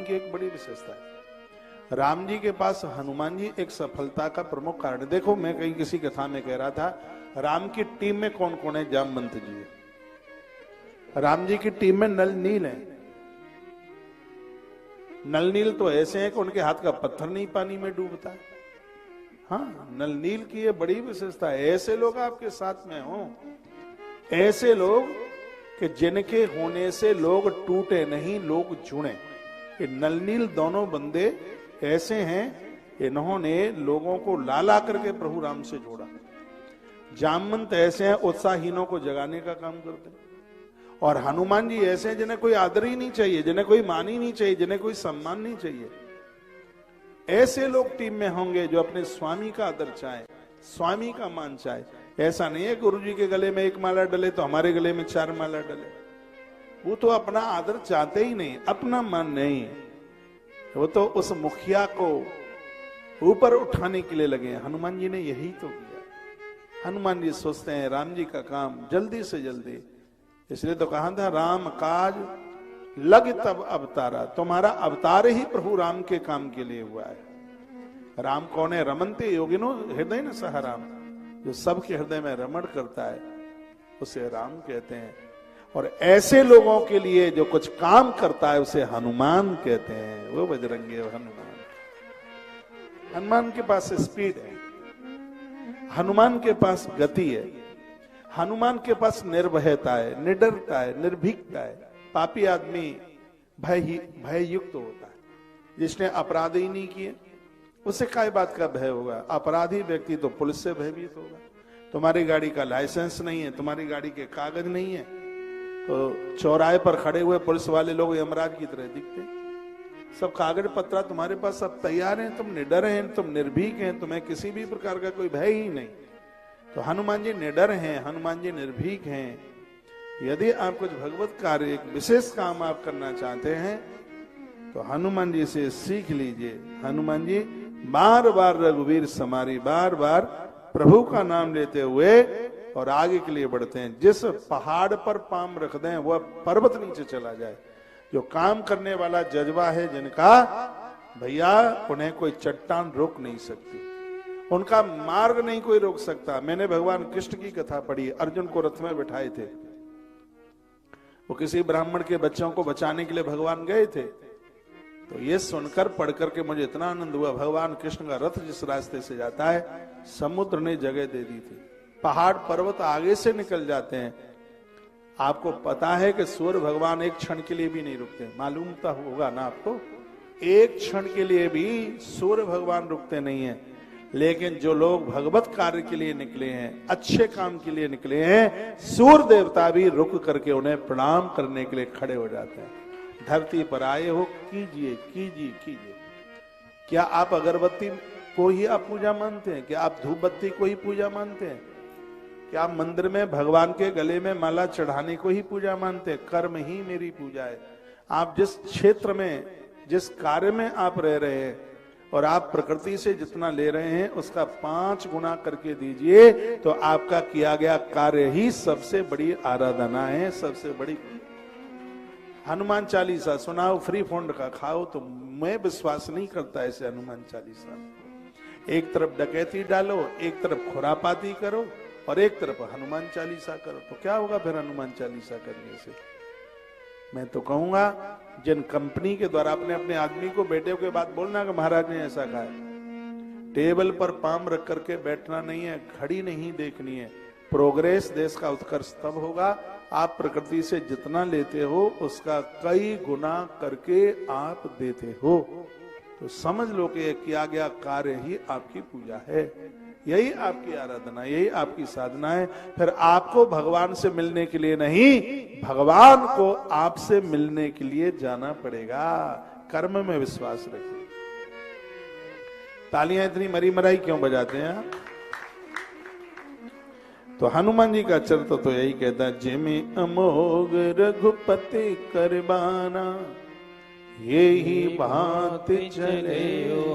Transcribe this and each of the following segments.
की एक बड़ी विशेषता है। राम जी के पास हनुमान जी एक सफलता का प्रमुख कारण। देखो, मैं कहीं किसी कथा में कह रहा था, राम की टीम में कौन कौन है? जामवंत जी है। राम जी की टीम में नल नील है। नल नील तो ऐसे हैं कि उनके हाथ का पत्थर नहीं पानी में डूबता है। हाँ, नल नील की ये बड़ी विशेषता है। ऐसे लोग आपके साथ में हो, ऐसे लोग कि जिनके होने से लोग टूटे नहीं, लोग जुड़े। ये नल नील दोनों बंदे ऐसे हैं, इन्होंने लोगों को ला ला करके प्रभु राम से जोड़ा। जामवंत ऐसे हैं, उत्साहीनों को जगाने का काम करते हैं। और हनुमान जी ऐसे हैं जिन्हें कोई आदर ही नहीं चाहिए, जिन्हें कोई मान ही नहीं चाहिए, जिन्हें कोई सम्मान नहीं चाहिए। ऐसे लोग टीम में होंगे जो अपने स्वामी का आदर चाहे, स्वामी का मान चाहे। ऐसा नहीं है गुरु जी के गले में एक माला डले तो हमारे गले में 4 माला डले। वो तो अपना आदर चाहते ही नहीं, अपना मान नहीं। वो तो उस मुखिया को ऊपर उठाने के लिए लगे। हनुमान जी ने यही तो किया। हनुमान जी सोचते हैं राम जी का काम जल्दी से जल्दी, इसलिए तो कहा था राम काज लग तब अवतारा। तुम्हारा अवतार ही प्रभु राम के काम के लिए हुआ है। राम कौन है? रमनते योगिनो हृदय न सह राम। जो सबके हृदय में रमण करता है उसे राम कहते हैं। और ऐसे लोगों के लिए जो कुछ काम करता है उसे हनुमान कहते हैं। वो बजरंगी हनुमान। हनुमान के पास स्पीड है, हनुमान के पास गति है, हनुमान के पास निर्भयता है, निडरता है, निर्भीकता है। पापी आदमी भय युक्त होता है। जिसने अपराध ही नहीं किए उसे काय बात का भय होगा? अपराधी व्यक्ति तो पुलिस से भयभीत होगा। तुम्हारी गाड़ी का लाइसेंस नहीं है, तुम्हारी गाड़ी के कागज नहीं है, तो चौराहे पर खड़े हुए पुलिस वाले लोग यमराज की तरह दिखते। सब कागज पत्रा तुम्हारे पास सब तैयार हैं, तुम निडर हैं, तुम निर्भीक हैं, तुम्हें किसी भी प्रकार का कोई भय ही नहीं। तो हनुमान जी निडर हैं, हनुमान जी निर्भीक हैं। यदि आप कुछ भगवत कार्य, एक विशेष काम आप करना चाहते हैं तो हनुमान जी से सीख लीजिए। हनुमान जी बार बार रघुवीर समारी, बार बार प्रभु का नाम लेते हुए और आगे के लिए बढ़ते हैं। जिस पहाड़ पर पांव रख दें वह पर्वत नीचे चला जाए। जो काम करने वाला जज्बा है जिनका, भैया उन्हें कोई चट्टान रोक नहीं सकती, उनका मार्ग नहीं कोई रोक सकता। मैंने भगवान कृष्ण की कथा पढ़ी। अर्जुन को रथ में बिठाए थे, वो किसी ब्राह्मण के बच्चों को बचाने के लिए भगवान गए थे। तो ये सुनकर पढ़ करके मुझे इतना आनंद हुआ। भगवान कृष्ण का रथ जिस रास्ते से जाता है समुद्र ने जगह दे दी थी। पहाड़ पर्वत आगे से निकल जाते हैं। आपको पता है कि सूर्य भगवान एक क्षण के लिए भी नहीं रुकते। मालूम तो होगा ना आपको, एक क्षण के लिए भी सूर्य भगवान रुकते नहीं है। लेकिन जो लोग भगवत कार्य के लिए निकले हैं, अच्छे काम के लिए निकले हैं, सूर्य देवता भी रुक करके उन्हें प्रणाम करने के लिए खड़े हो जाते हैं। धरती पर आए हो, कीजिए कीजिए कीजिए। क्या आप अगरबत्ती को ही आप पूजा मानते हैं? क्या आप धूप बत्ती को ही पूजा मानते हैं? क्या आप मंदिर में भगवान के गले में माला चढ़ाने को ही पूजा मानते हैं? कर्म ही मेरी पूजा है। आप जिस क्षेत्र में, जिस कार्य में आप रह रहे हैं और आप प्रकृति से जितना ले रहे हैं उसका 5 गुना करके दीजिए, तो आपका किया गया कार्य ही सबसे बड़ी आराधना है, सबसे बड़ी। हनुमान चालीसा सुनाओ, फ्री फंड का खाओ, तो मैं विश्वास नहीं करता ऐसे हनुमान चालीसा। एक तरफ डकैती डालो, एक तरफ खुरापाती करो और एक तरफ हनुमान चालीसा करो, तो क्या होगा फिर हनुमान चालीसा करने से? मैं तो कहूंगा जिन कंपनी के द्वारा अपने अपने आदमी को बेटे के बाद बोलना कि महाराज ने ऐसा कहा है। टेबल पर पाम रख करके बैठना नहीं है, घड़ी नहीं देखनी है। प्रोग्रेस, देश का उत्कर्ष तब होगा आप प्रकृति से जितना लेते हो उसका कई गुना करके आप देते हो। तो समझ लो कि यह किया गया कार्य ही आपकी पूजा है, यही आपकी आराधना, यही आपकी साधना है। फिर आपको भगवान से मिलने के लिए नहीं, भगवान को आपसे मिलने के लिए जाना पड़ेगा। कर्म में विश्वास रखिए। तालियां इतनी मरी मराई क्यों बजाते हैं आप? तो हनुमान जी का चरित्र तो यही कहता है, जिमि अमोघ रघुपति करबाना, यही भांति चले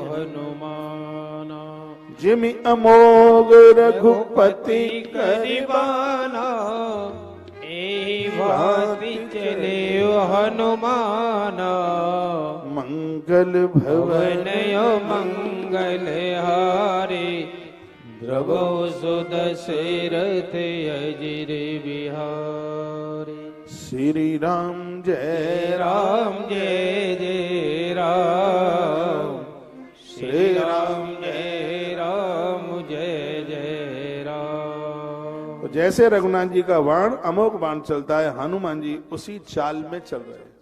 हनुमाना। जिमि अमोघ रघुपति करबाना, यही भांति चले हनुमान मंगल भवन भवनयो मंगल हारे द्रवो सुदशरथ अजिर बिहारी। श्री राम जय राम जय जय राम श्री राम जय राम जय जय राम। तो जैसे रघुनाथ जी का बाण अमोघ बाण चलता है, हनुमान जी उसी चाल में चल रहे हैं।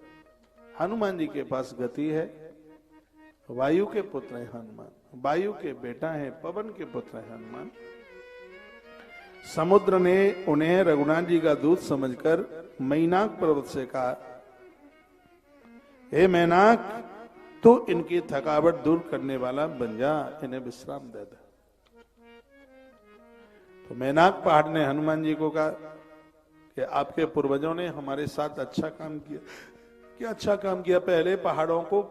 हनुमान जी के पास गति है, वायु के पुत्र है हनुमान, वायु के बेटा है, पवन के पुत्र है हनुमान। समुद्र ने उन्हें रघुनाथ जी का दूत समझकर मैनाक पर्वत से कहा, हे मैनाक, तू इनकी थकावट दूर करने वाला बन जा, इन्हें विश्राम दे दे। तो मैनाक पहाड़ ने हनुमान जी को कहा कि आपके पूर्वजों ने हमारे साथ अच्छा काम किया। क्या अच्छा काम किया? पहले पहाड़ों को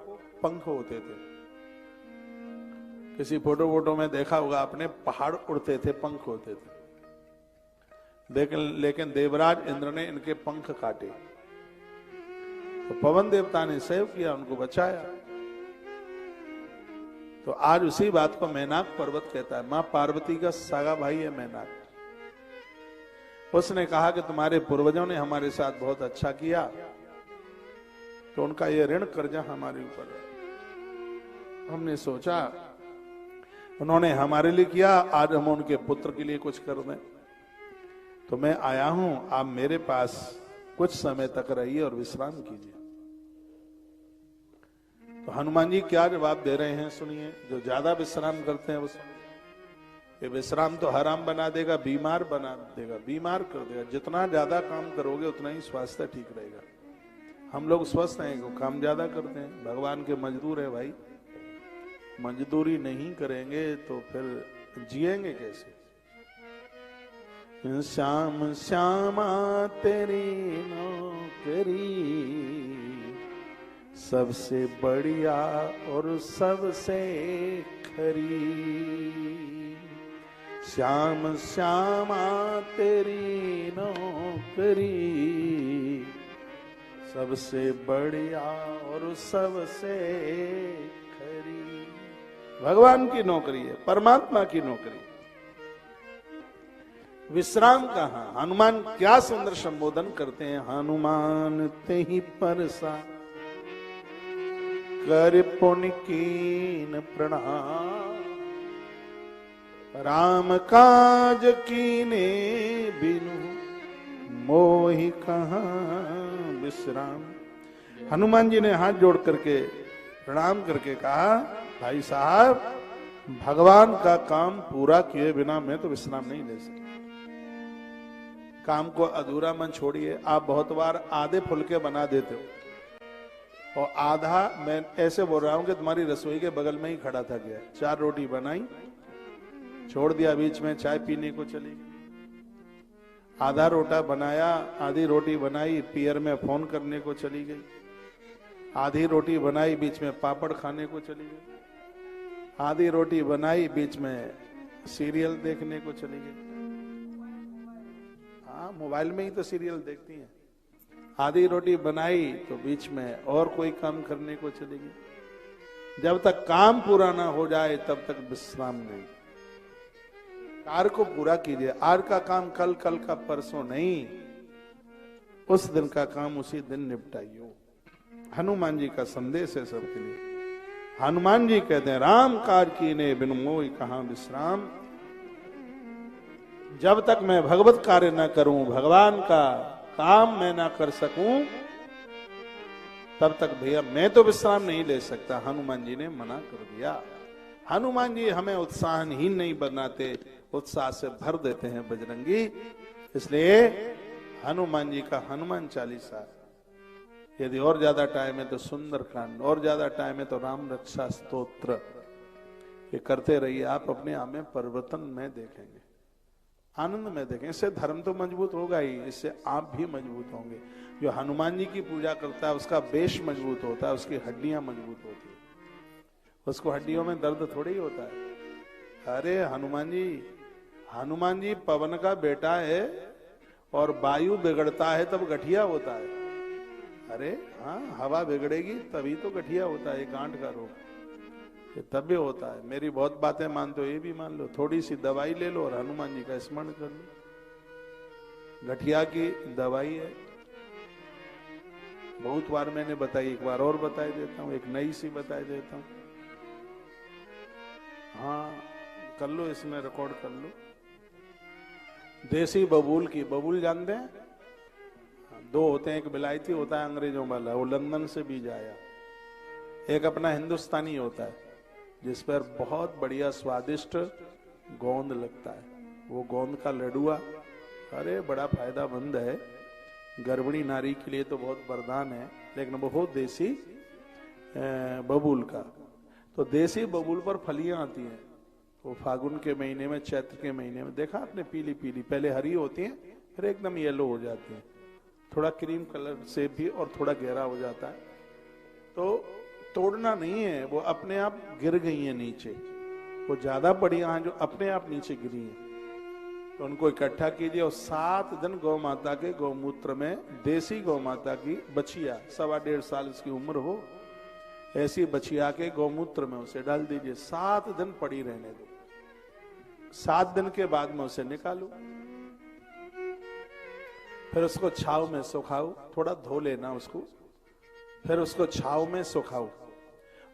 पंख होते थे, किसी फोटो में देखा होगा आपने, पहाड़ उड़ते थे, पंख होते थे। लेकिन देवराज इंद्र ने इनके पंख काटे, तो पवन देवता ने सेव किया, उनको बचाया। तो आज उसी बात को मैनाक पर्वत कहता है। मां पार्वती का सगा भाई है मैनाक। उसने कहा कि तुम्हारे पूर्वजों ने हमारे साथ बहुत अच्छा किया, तो उनका ये ऋण कर्जा हमारे ऊपर है। हमने सोचा उन्होंने हमारे लिए किया, आज हम उनके पुत्र के लिए कुछ कर दें। तो मैं आया हूं, आप मेरे पास कुछ समय तक रहिए और विश्राम कीजिए। तो हनुमान जी क्या जवाब दे रहे हैं सुनिए। जो ज्यादा विश्राम करते हैं वो ये विश्राम तो हराम बना देगा, बीमार बना देगा, बीमार कर देगा। जितना ज्यादा काम करोगे उतना ही स्वास्थ्य ठीक रहेगा। हम लोग स्वस्थ हैं, काम ज्यादा करते हैं। भगवान के मजदूर है भाई, मजदूरी नहीं करेंगे तो फिर जिएंगे कैसे? श्याम श्यामा तेरी नौकरी सबसे बढ़िया और सबसे खरी। श्याम श्यामा तेरी नौकरी सबसे बढ़िया और सबसे खरी। भगवान की नौकरी है, परमात्मा की नौकरी। विश्राम कहाँ? हनुमान क्या सुंदर संबोधन करते हैं। हनुमान तेहि परसा कर पुन कीन प्रणाम, राम काज कीने बिनु मोहि कहाँ विश्राम। हनुमान जी ने हाथ जोड़ करके प्रणाम करके कहा, भाई साहब, भगवान का काम पूरा किए बिना मैं तो विश्राम नहीं ले सकता। काम को अधूरा मन छोड़िए। आप बहुत बार आधे फुलके बना देते हो और आधा, मैं ऐसे बोल रहा हूं कि तुम्हारी रसोई के बगल में ही खड़ा था गया, 4 रोटी बनाई, छोड़ दिया, बीच में चाय पीने को चली गई। आधा रोटा बनाया, आधी रोटी बनाई, पियर में फोन करने को चली गई। आधी रोटी बनाई, बीच में पापड़ खाने को चली गई। आधी रोटी बनाई, बीच में सीरियल देखने को चली गई। हाँ, मोबाइल में ही तो सीरियल देखती हैं। आधी रोटी बनाई तो बीच में और कोई काम करने को चली गई। जब तक काम पूरा ना हो जाए तब तक विश्राम नहीं। कार्य को पूरा कीजिए। आज का काम कल, कल का परसों नहीं, उस दिन का काम उसी दिन निपटाइए। हनुमान जी का संदेश है सबके लिए। हनुमान जी कहते हैं, राम कार्य कीने बिनु मोहि कहाँ विश्राम। जब तक मैं भगवत कार्य न करूं, भगवान का काम मैं ना कर सकूं, तब तक भैया मैं तो विश्राम नहीं ले सकता। हनुमान जी ने मना कर दिया। हनुमान जी हमें उत्साहहीन नहीं बनाते, उत्साह से भर देते हैं बजरंगी। इसलिए हनुमान जी का हनुमान चालीसा, यदि और ज्यादा टाइम है तो सुंदरकांड, और ज्यादा टाइम है तो राम रक्षा स्तोत्र, ये करते रहिए। आप अपने आप में परिवर्तन में देखेंगे, आनंद में देखें। इससे धर्म तो मजबूत होगा ही, इससे आप भी मजबूत होंगे। जो हनुमान जी की पूजा करता है उसका बेश मजबूत होता है, उसकी हड्डियां मजबूत होती है, उसको हड्डियों में दर्द थोड़ी होता है। अरे हनुमान जी पवन का बेटा है और वायु बिगड़ता है तब गठिया होता है। अरे हाँ, हवा बिगड़ेगी तभी तो गठिया होता है, गांठ का रोग ये तब भी होता है। मेरी बहुत बातें मानते हो, ये भी मान लो, थोड़ी सी दवाई ले लो और हनुमान जी का स्मरण कर लो, गठिया की दवाई है। बहुत बार मैंने बताई, एक बार और बता देता हूँ, एक नई सी बता देता हूँ। हाँ कर लो, इसमें रिकॉर्ड कर लो। देसी बबूल की, बबूल जानते हैं, दो होते हैं, एक विलायती होता है अंग्रेजों वाला, वो लंदन से बीज आया, एक अपना हिंदुस्तानी होता है जिस पर बहुत बढ़िया स्वादिष्ट गोंद लगता है। वो गोंद का लडुआ, अरे बड़ा फायदामंद है, गर्भिणी नारी के लिए तो बहुत वरदान है, लेकिन वो देसी बबूल का। तो देसी बबूल पर फलियां आती हैं, वो फागुन के महीने में, चैत्र के महीने में, देखा आपने, पीली पीली, पहले हरी होती हैं फिर एकदम येलो हो जाती हैं, थोड़ा क्रीम कलर से भी और थोड़ा गहरा हो जाता है। तो तोड़ना नहीं है, वो अपने आप गिर गई है नीचे, वो ज्यादा बढ़िया हैं जो अपने आप नीचे गिरी हैं। तो उनको इकट्ठा कीजिए और 7 दिन गौ माता के गौमूत्र में, देसी गौ माता की बछिया, 1.25 साल इसकी उम्र हो, ऐसी बछिया के गौमूत्र में उसे डाल दीजिए, 7 दिन पड़ी रहने दो। 7 दिन के बाद में उसे निकालो, फिर उसको छाव में सुखाओ, थोड़ा धो लेना उसको, फिर उसको छाव में सुखाओ।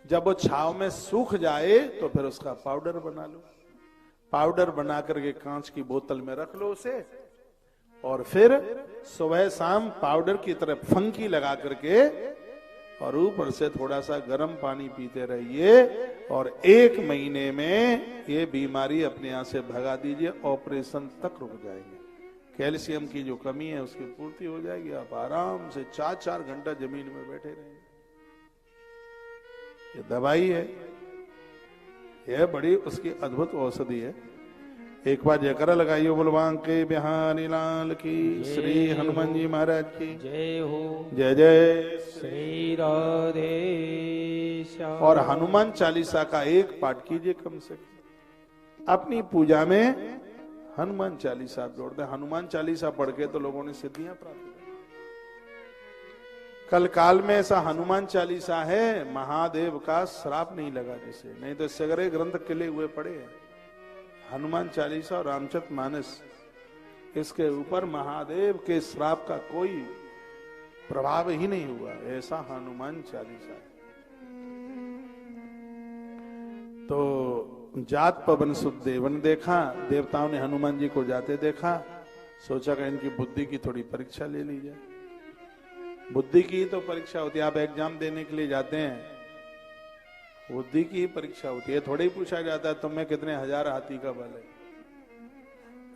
जब वो छाव में सूख जाए तो फिर उसका पाउडर बना लो, पाउडर बना करके कांच की बोतल में रख लो उसे, और फिर सुबह शाम पाउडर की तरफ फंकी लगा करके और ऊपर से थोड़ा सा गर्म पानी पीते रहिए, और 1 महीने में ये बीमारी अपने यहां से भगा दीजिए, ऑपरेशन तक रुक जाएंगे। कैल्शियम की जो कमी है उसकी पूर्ति हो जाएगी, आप आराम से 4-4 घंटा जमीन में बैठे रहेंगे। ये दवाई है, यह बड़ी उसकी अद्भुत औषधि है। एक बार जयकारा लगाइए, बोलवां के बिहारी लाल की, श्री हनुमान जी महाराज की जय हो। जय जय श्री राधे श्याम। और हनुमान चालीसा का एक पाठ कीजिए कम से कम अपनी पूजा में। हनुमान चालीसा जोड़ दे, हनुमान चालीसा पढ़ के तो लोगों ने सिद्धियां प्राप्त की। कल काल में ऐसा हनुमान चालीसा है, महादेव का श्राप नहीं लगा जिसे, नहीं तो सगरे ग्रंथ किले हुए पड़े हैं। हनुमान चालीसा और रामचरित मानस, इसके ऊपर महादेव के श्राप का कोई प्रभाव ही नहीं हुआ, ऐसा हनुमान चालीसा है। तो जात पवन सुखदेवन देखा, देवताओं ने हनुमान जी को जाते देखा, सोचा कि इनकी बुद्धि की थोड़ी परीक्षा ले ली जाए। बुद्धि की तो परीक्षा होती है, आप एग्जाम देने के लिए जाते हैं, बुद्धि की परीक्षा होती है, थोड़ा ही पूछा जाता है तुम्हें कितने हजार हाथी का बल है।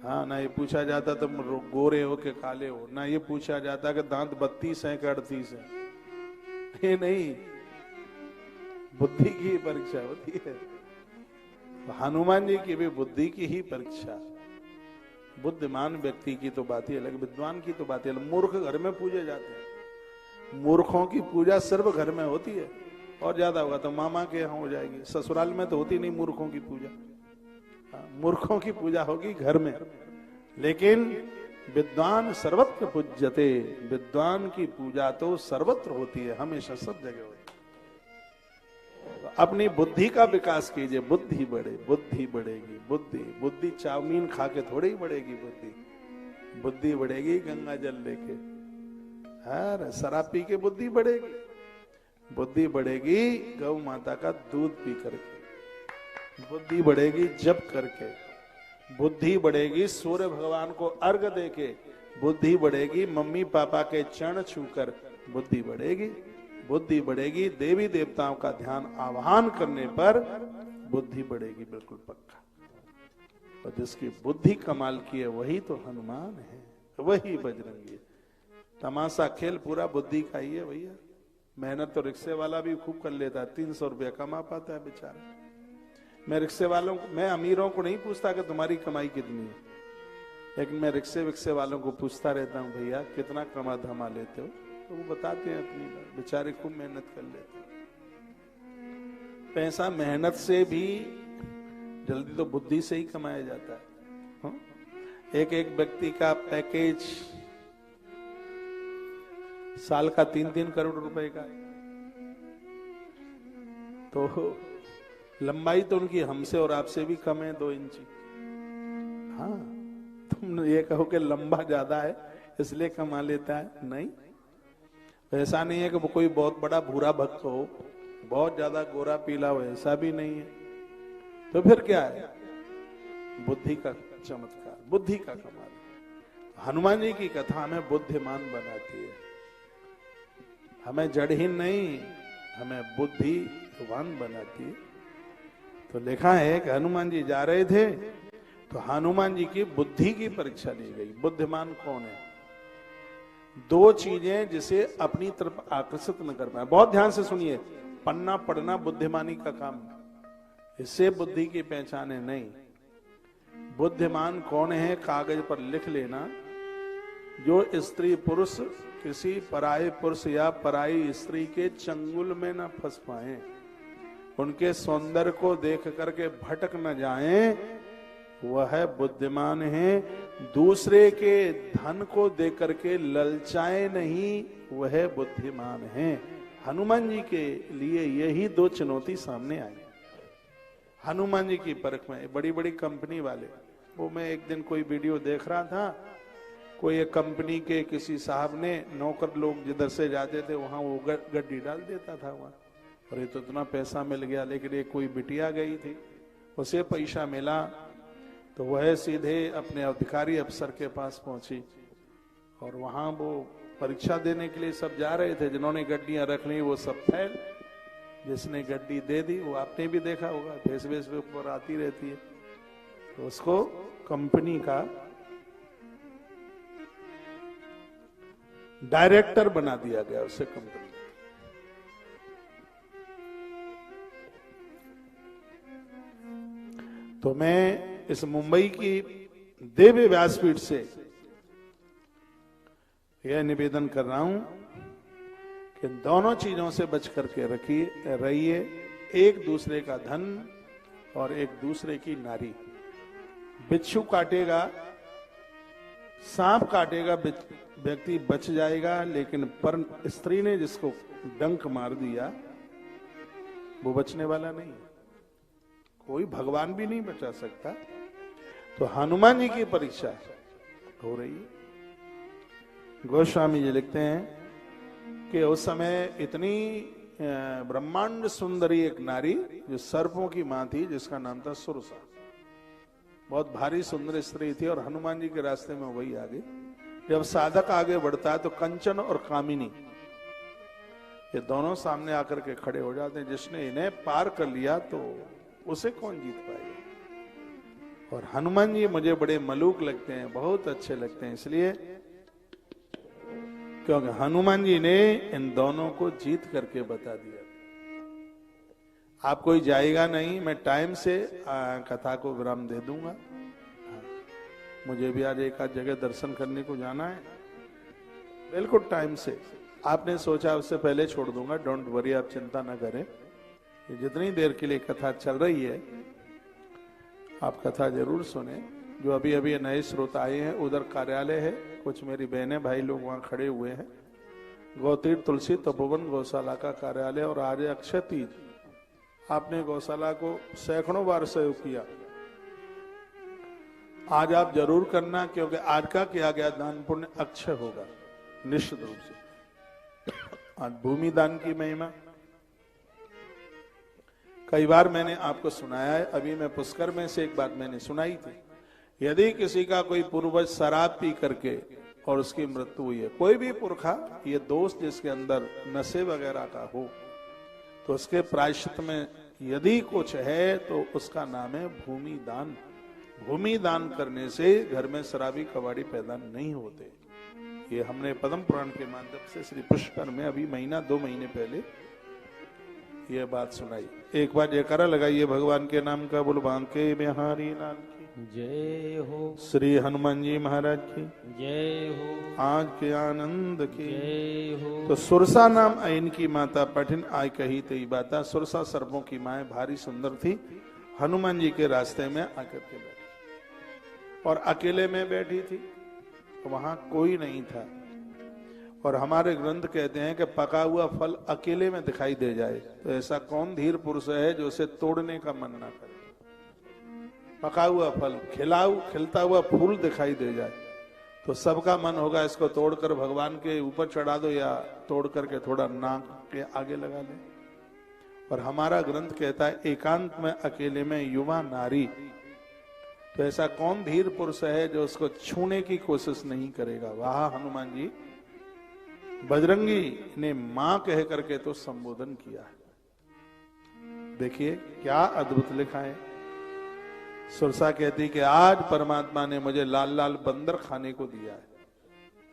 हाँ, ना ये पूछा जाता तुम गोरे हो के काले हो, ना ये पूछा जाता कि दांत 32 है कि 38 है। ये नहीं, बुद्धि की परीक्षा होती है। हनुमान जी की भी बुद्धि की ही परीक्षा। बुद्धिमान व्यक्ति की तो बात ही अलग, विद्वान की तो बात ही अलग। मूर्ख घर में पूजे जाते हैं, मूर्खों की पूजा सिर्फ घर में होती है, और ज्यादा होगा तो मामा के यहाँ हो जाएगी, ससुराल में तो होती नहीं मूर्खों की पूजा। मूर्खों की पूजा होगी घर में, लेकिन विद्वान सर्वत्र पूज्यते, विद्वान की पूजा तो सर्वत्र होती है, हमेशा सब जगह होती है। अपनी बुद्धि का विकास कीजिए, बुद्धि बढ़े, बुद्धि बढ़ेगी, बुद्धि चाउमीन खा के थोड़ी ही बढ़ेगी, बुद्धि बढ़ेगी गंगा जल लेके, शराब पी के बुद्धि बढ़ेगी, बुद्धि बढ़ेगी गौ माता का दूध पी करके, बुद्धि बढ़ेगी जप करके, बुद्धि बढ़ेगी सूर्य भगवान को अर्घ देके, बुद्धि बढ़ेगी मम्मी पापा के चरण छूकर, बुद्धि बढ़ेगी, बुद्धि बढ़ेगी देवी देवताओं का ध्यान आवाहन करने पर, बुद्धि बढ़ेगी बिल्कुल पक्का। और जिसकी बुद्धि कमाल की है वही तो हनुमान है, वही बजरंगी है। तमाशा खेल पूरा बुद्धि का ही है भैया। मेहनत तो रिक्शे वाला भी खूब कर लेता है, 300 रुपया कमा पाता है बेचारा। मैं रिक्शे वालों को, मैं अमीरों को नहीं पूछता कि तुम्हारी कमाई कितनी है, लेकिन मैं रिक्शे वालों को पूछता रहता हूँ, भैया कितना कमा धमा लेते हो, तो वो बताते हैं अपनी बात, बेचारे खूब मेहनत कर लेते हैं। पैसा मेहनत से भी जल्दी तो बुद्धि से ही कमाया जाता है। एक एक व्यक्ति का पैकेज साल का 3-3 करोड़ रुपए का। तो लंबाई तो उनकी हमसे और आपसे भी कम है 2 इंची। हाँ, तुम ये कहो कि लंबा ज्यादा है इसलिए कमा लेता है, नहीं, ऐसा नहीं है कि वो कोई बहुत बड़ा भूरा भक्त हो, बहुत ज्यादा गोरा पीला हो, ऐसा भी नहीं है। तो फिर क्या है? बुद्धि का चमत्कार, बुद्धि का कमाल। हनुमान जी की कथा हमें बुद्धिमान बनाती है, हमें जड़हीन नहीं, हमें बुद्धिवान बनाती है। तो लिखा है कि हनुमान जी जा रहे थे तो हनुमान जी की बुद्धि की परीक्षा ली गई। बुद्धिमान कौन है? 2 चीजें जिसे अपनी तरफ आकर्षित न कर पाए। बहुत ध्यान से सुनिए, पन्ना पढ़ना बुद्धिमानी का काम, इससे बुद्धि की पहचान है नहीं। बुद्धिमान कौन है? कागज पर लिख लेना। जो स्त्री पुरुष किसी पराये पुरुष या पराई स्त्री के चंगुल में न फंस पाए, उनके सौंदर्य को देख करके भटक न जाएं, वह बुद्धिमान है। दूसरे के धन को देख करके ललचाए नहीं, वह बुद्धिमान है। हनुमान जी के लिए यही 2 चुनौती सामने आई। हनुमान जी की परख में बड़ी बड़ी कंपनी वाले, वो मैं एक दिन कोई वीडियो देख रहा था, कोई एक कंपनी के किसी साहब ने नौकर लोग जिधर से जाते थे वहां वो गड्डी डाल देता था वहां, और ये तो इतना पैसा मिल गया। लेकिन एक कोई बिटिया गई थी, उसे पैसा मिला तो वह सीधे अपने अधिकारी अफसर के पास पहुंची, और वहां वो परीक्षा देने के लिए सब जा रहे थे। जिन्होंने गड्डियां रख ली वो सब फेल, जिसने गड्डी दे दी, वो आपने भी देखा होगा, फेसबुक पे ऊपर आती रहती है, तो उसको कंपनी का डायरेक्टर बना दिया गया, उसे कंपनी। तो मैं इस मुंबई की दिव्य व्यासपीठ से यह निवेदन कर रहा हूं कि दोनों चीजों से बच करके रहिए, एक दूसरे का धन और एक दूसरे की नारी। बिच्छू काटेगा, सांप काटेगा, व्यक्ति बच जाएगा, लेकिन पर स्त्री ने जिसको डंक मार दिया वो बचने वाला नहीं, कोई भगवान भी नहीं बचा सकता। तो हनुमान जी की परीक्षा हो रही है। गोस्वामी जी लिखते हैं कि उस समय इतनी ब्रह्मांड सुंदरी एक नारी जो सर्पों की मां थी, जिसका नाम था सुरसा, बहुत भारी सुंदर स्त्री थी, और हनुमान जी के रास्ते में वही आ गई। जब साधक आगे बढ़ता है तो कंचन और कामिनी ये दोनों सामने आकर के खड़े हो जाते हैं। जिसने इन्हें पार कर लिया तो उसे कौन जीत पाएगा। और हनुमान जी मुझे बड़े मलूक लगते हैं, बहुत अच्छे लगते हैं, इसलिए क्योंकि हनुमान जी ने इन दोनों को जीत करके बता दिया। आप कोई जाएगा नहीं, मैं टाइम से कथा को विराम दे दूंगा। मुझे भी आज एक आध जगह दर्शन करने को जाना है, बिल्कुल टाइम से। आपने सोचा उससे पहले छोड़ दूंगा, डोंट वरी, आप चिंता ना करें। ये जितनी देर के लिए कथा चल रही है आप कथा जरूर सुने। जो अभी अभी नए श्रोता आए हैं, उधर कार्यालय है, कुछ मेरी बहनें भाई लोग वहां खड़े हुए हैं। गौतीर्थ तुलसी तपोवन गौशाला का कार्यालय, और आज अक्षय तीज। आपने गौशाला को सैकड़ों बार सहयोग किया, आज आप जरूर करना, क्योंकि आज का किया गया दान पुण्य अक्षय होगा निश्चित रूप से। आज भूमि दान की महिमा कई बार मैंने आपको सुनाया है। अभी मैं पुष्कर में से एक बात मैंने सुनाई थी। यदि किसी का कोई पूर्वज शराब पी करके और उसकी मृत्यु हुई है, कोई भी पुरखा, ये दोस्त जिसके अंदर नशे वगैरह का हो, तो उसके प्रायश्चित में यदि कुछ है तो उसका नाम है भूमि दान। भूमि दान करने से घर में शराबी कबाड़ी पैदा नहीं होते। ये हमने पद्म पुराण के माध्यम से श्री पुष्कर में अभी 1-2 महीने पहले ये बात सुनाई। एक बार जयकारा लगाइए भगवान के नाम का, बोल बांके बिहारी लाल की जय हो, श्री हनुमान जी महाराज की जय हो, आज के आनंद की जय हो। तो सुरसा नाम इनकी माता, पठिन आय कही तई बाता। सुरसा सर्पों की माए, भारी सुंदर थी, हनुमान जी के रास्ते में आकर के बैठी और अकेले में बैठी थी, वहां कोई नहीं था। और हमारे ग्रंथ कहते हैं कि पका हुआ फल अकेले में दिखाई दे जाए तो ऐसा कौन धीर पुरुष है जो उसे तोड़ने का मन ना करे। पका हुआ फल खिलता हुआ फूल दिखाई दे जाए तो सबका मन होगा इसको तोड़कर भगवान के ऊपर चढ़ा दो या तोड़ करके थोड़ा नाक के आगे लगा ले। और हमारा ग्रंथ कहता है एकांत में अकेले में युवा नारी, तो ऐसा कौन धीर पुरुष है जो उसको छूने की कोशिश नहीं करेगा। वाह हनुमान जी, बजरंगी ने मां कह करके तो संबोधन किया है। देखिए क्या अद्भुत लिखा है। सुरसा कहती कि आज परमात्मा ने मुझे लाल लाल बंदर खाने को दिया है,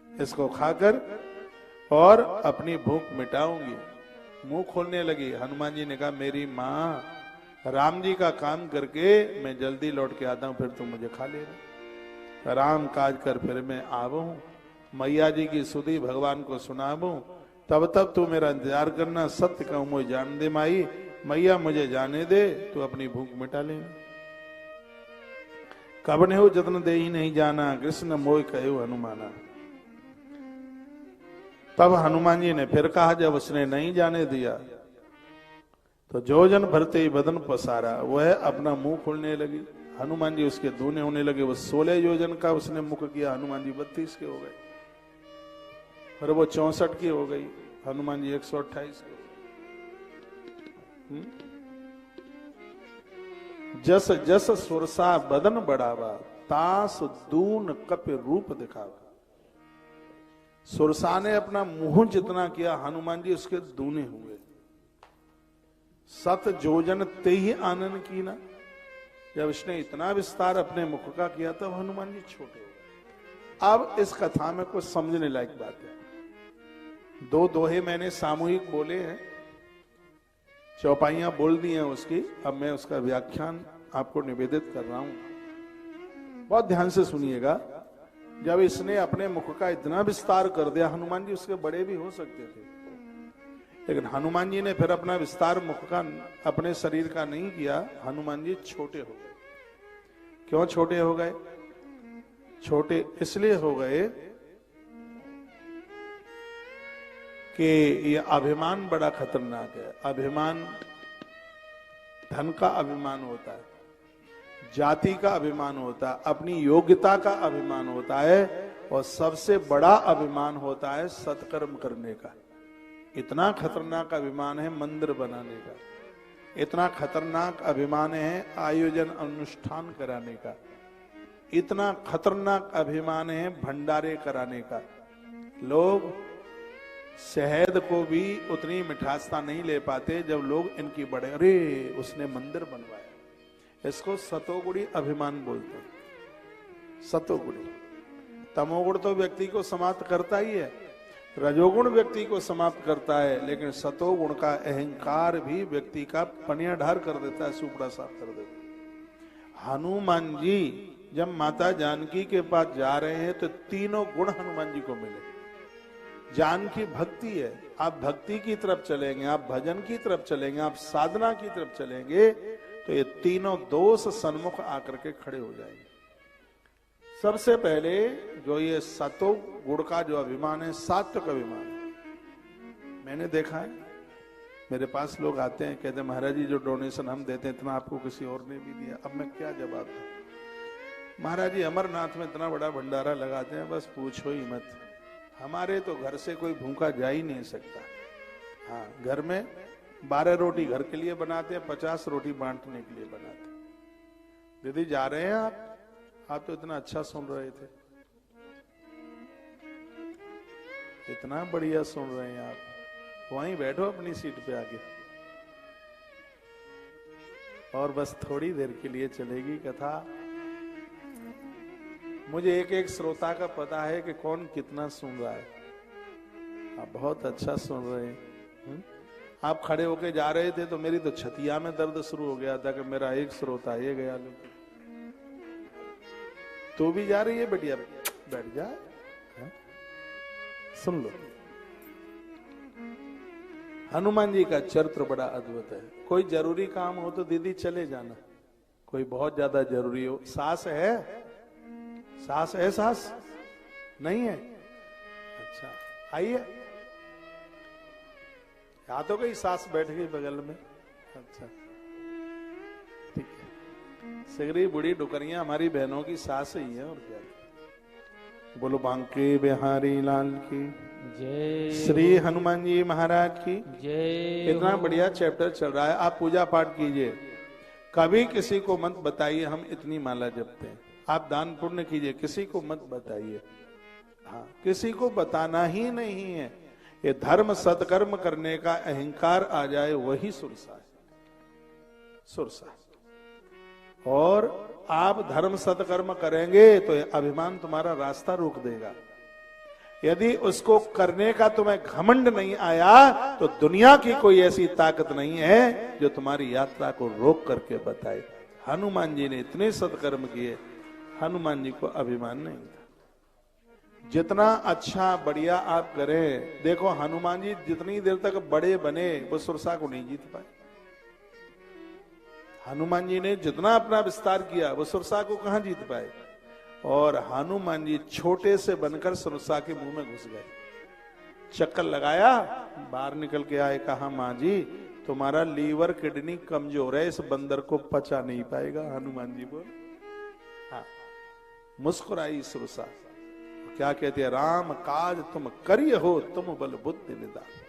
इसको खाकर और अपनी भूख मिटाऊंगी। मुंह खोलने लगी। हनुमान जी ने कहा मेरी मां राम जी का काम करके मैं जल्दी लौट के आता हूं, फिर तुम मुझे खा लेना। राम काज कर फिर मैं आवूं, मैया जी की सुधी भगवान को सुनाऊं, तब तू मेरा इंतजार करना। सत्य कहूं मुझे जान दे माई, मैया मुझे जाने दे, तू अपनी भूख मिटा लेना। कब ने हो जतन दे ही नहीं जाना, कृष्ण मोह कहो हनुमाना। तब हनुमान जी ने फिर कहा, जब उसने नहीं जाने दिया तो जो जन भरते ही बदन पसारा, वह अपना मुंह खोलने लगी। हनुमान जी उसके दूने होने लगे। वो 16 योजन का उसने मुख किया, हनुमान जी 32 के हो गए। और वो 64 की हो गई, हनुमान जी 128 के। जस जस सुरसा बदन बढ़ावा, तास दून कप रूप दिखावा। सुरसा ने अपना मुंह जितना किया, हनुमान जी उसके दूने हुए। सत जोजन ते ही आनन की ना, जब इसने इतना विस्तार अपने मुख का किया तब हनुमान जी छोटे हो गए। अब इस कथा में कुछ समझने लायक बात है। 2 दोहे मैंने सामूहिक बोले हैं, चौपाइयां बोल दी हैं उसकी। अब मैं उसका व्याख्यान आपको निवेदित कर रहा हूं, बहुत ध्यान से सुनिएगा। जब इसने अपने मुख का इतना विस्तार कर दिया, हनुमान जी उसके बड़े भी हो सकते थे, लेकिन हनुमान जी ने फिर अपना विस्तार मुख का अपने शरीर का नहीं किया। हनुमान जी छोटे हो गए। क्यों छोटे हो गए? छोटे इसलिए हो गए कि ये अभिमान बड़ा खतरनाक है। अभिमान, धन का अभिमान होता है, जाति का अभिमान होता है, अपनी योग्यता का अभिमान होता है, और सबसे बड़ा अभिमान होता है सत्कर्म करने का। इतना खतरनाक अभिमान है मंदिर बनाने का, इतना खतरनाक अभिमान है आयोजन अनुष्ठान कराने का, इतना खतरनाक अभिमान है भंडारे कराने का। लोग शहद को भी उतनी मिठासता नहीं ले पाते जब लोग इनकी बड़े, अरे उसने मंदिर बनवाया। इसको सतोगुणी अभिमान बोलते हैं। सतोगुणी, तमोगुण तो व्यक्ति को समाप्त करता ही है, रजोगुण व्यक्ति को समाप्त करता है, लेकिन सतोगुण का अहंकार भी व्यक्ति का पनिया ढार कर देता है, सुपड़ा साफ कर देता है। हनुमान जी जब माता जानकी के पास जा रहे हैं तो तीनों गुण हनुमान जी को मिले। जानकी भक्ति है, आप भक्ति की तरफ चलेंगे, आप भजन की तरफ चलेंगे, आप साधना की तरफ चलेंगे, तो ये तीनों दोष सन्मुख आकर के खड़े हो जाएंगे। सबसे पहले जो ये सतो गुण का जो अभिमान है, सात्विक अभिमान है। मैंने देखा है, मेरे पास लोग आते हैं, कहते हैं महाराज जी जो डोनेशन हम देते हैं इतना आपको किसी और ने भी दिया। अब मैं क्या जवाब दूं? महाराज जी अमरनाथ में इतना बड़ा भंडारा लगाते हैं, बस पूछो ही मत। हमारे तो घर से कोई भूखा जा ही नहीं सकता। हाँ, घर में 12 रोटी घर के लिए बनाते हैं, 50 रोटी बांटने के लिए बनाते हैं। दीदी जा रहे हैं आप तो इतना अच्छा सुन रहे थे, इतना बढ़िया सुन रहे हैं आप, वहीं बैठो अपनी सीट पे आके, और बस थोड़ी देर के लिए चलेगी कथा। मुझे एक एक श्रोता का पता है कि कौन कितना सुन रहा है। आप बहुत अच्छा सुन रहे हैं। आप खड़े होके जा रहे थे तो मेरी तो छतिया में दर्द शुरू हो गया था कि मेरा एक श्रोता ये गया। लोग तो भी जा रही है, बेटिया बैठ जा, सुन लो। हनुमान जी का चरित्र बड़ा अद्भुत है। कोई जरूरी काम हो तो दीदी चले जाना, कोई बहुत ज्यादा जरूरी हो। सास है, सास है, सास नहीं है, अच्छा आइए। या तो गई सास बैठ गई बगल में। अच्छा ठीक है। सिगरी बुढ़ी डुकरियां हमारी बहनों की सास ही है और क्या। बोलो बांके बिहारी लाल की जय श्री हनुमान जी महाराज की जय इतना हो। बढ़िया चैप्टर चल रहा है। आप पूजा पाठ कीजिए, कभी किसी को मत बताइए हम इतनी माला जपते हैं। आप दान पुण्य कीजिए, किसी को मत बताइए। हाँ, किसी को बताना ही नहीं है। ये धर्म सत्कर्म करने का अहंकार आ जाए वही सुरसा है, सुरसा। और आप धर्म सत्कर्म करेंगे तो ये अभिमान तुम्हारा रास्ता रोक देगा। यदि उसको करने का तुम्हें घमंड नहीं आया तो दुनिया की कोई ऐसी ताकत नहीं है जो तुम्हारी यात्रा को रोक करके बताए। हनुमान जी ने इतने सत्कर्म किए, हनुमान जी को अभिमान नहीं था। जितना अच्छा बढ़िया आप करें, देखो हनुमान जी जितनी देर तक बड़े बने वो सुरसा को नहीं जीत पाए। हनुमान जी ने जितना अपना विस्तार किया वो सुरसा को कहां जीत पाए। और हनुमान जी छोटे से बनकर सुरसा के मुंह में घुस गए। चक्कर लगाया, बाहर निकल के आए, कहा मां जी तुम्हारा लीवर किडनी कमजोर है, इस बंदर को पचा नहीं पाएगा। हनुमान जी बोल। हाँ, मुस्कुराई सुरसा। क्या कहते हैं, राम काज तुम करिय हो, तुम बल बुद्धि निदान।